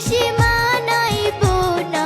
বেশি মানাইব না।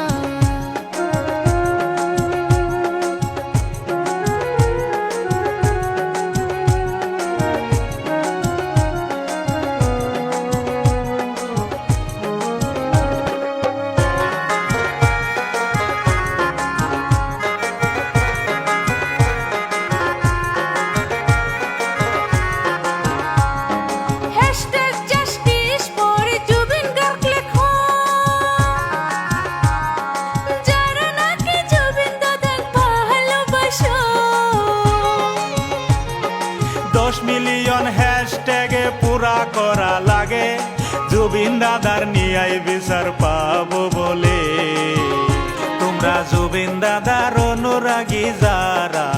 মিলিয়ন হ্যাশট্যাগে পুরা করা লাগে, জুবিন দাদার নিয়াই বিচার পাবো বলে। তোমরা জুবিন দাদার অনুরাগী যারা,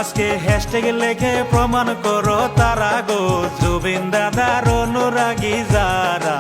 আজকে হ্যাশট্যাগ লেখে প্রমাণ করো তারা গো, জুবিন দাদার অনুরাগী যারা।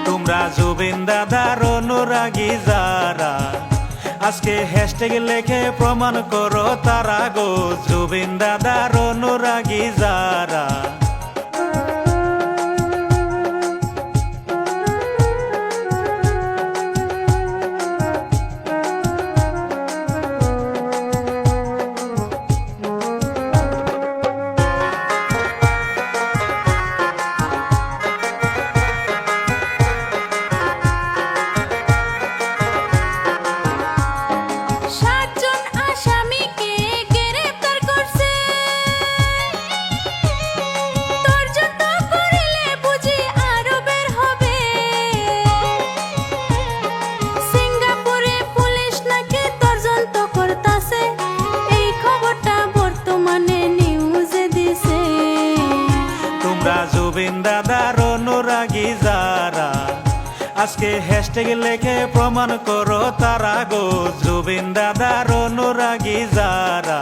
তোমরা জুবিন দাদার অনুরাগী যারা, আজকে হ্যাশট্যাগ লেখে প্রমাণ করো তারা গো, জুবিন দাদার অনুরাগী যারা। জুবিন দাদার অনুরাগী যারা, আজকে হ্যাশট্যাগ লেখে প্রমাণ করো তারা গো, জুবিন দাদার অনুরাগী যারা।